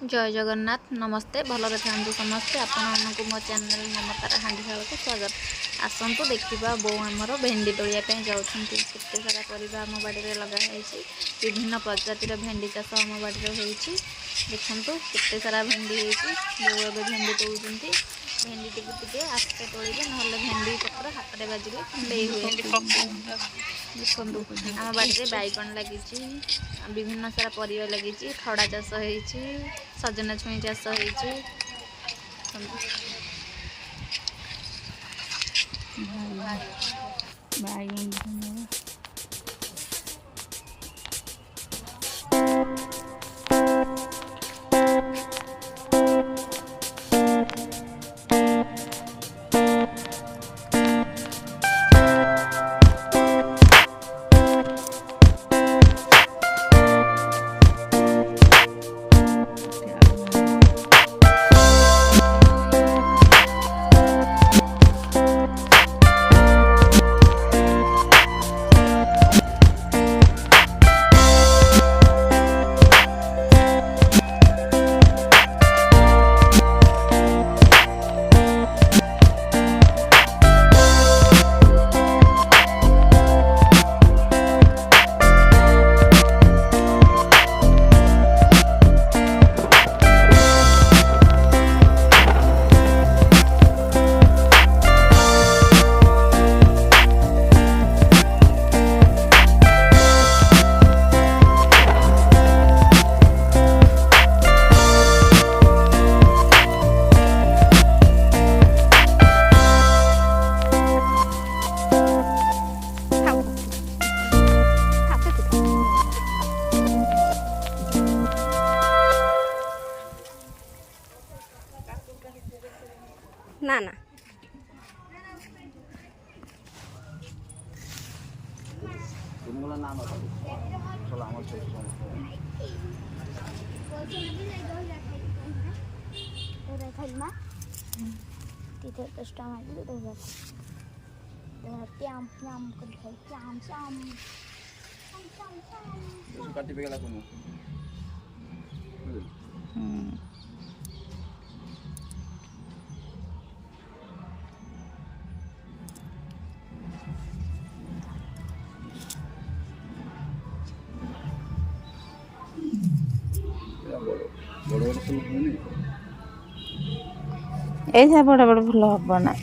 जय जगन्नाथ नमस्ते भलरे थांतु समस्ते आपको मो चैनल ममतार हांडीशाल को स्वागत। आसतु देखा बो आमर भेंडी तोड़िया जाते सारा परिवा आम बाड़ी लगाई विभिन्न प्रजातिर भेंडी चाष आम बाड़ी होती देखु केते सारा भेंडी होती बो भेंडी तोड़ते भेंडी टी आस्ते तोड़े ना भेंडी पत्र हाथ बाजिले कुंडे हुए। देखो आम बाड़ी बैगण लगी विभिन्न सारा परिवा लगी खड़ा चाष हो सजना छुई चाष हो ना ना तिथे कस्टमर मागितलं तर प्याम प्याम करत प्याम श्याम काटी पेला कोण ऐसा बड़ा बड़ा फूल हम ना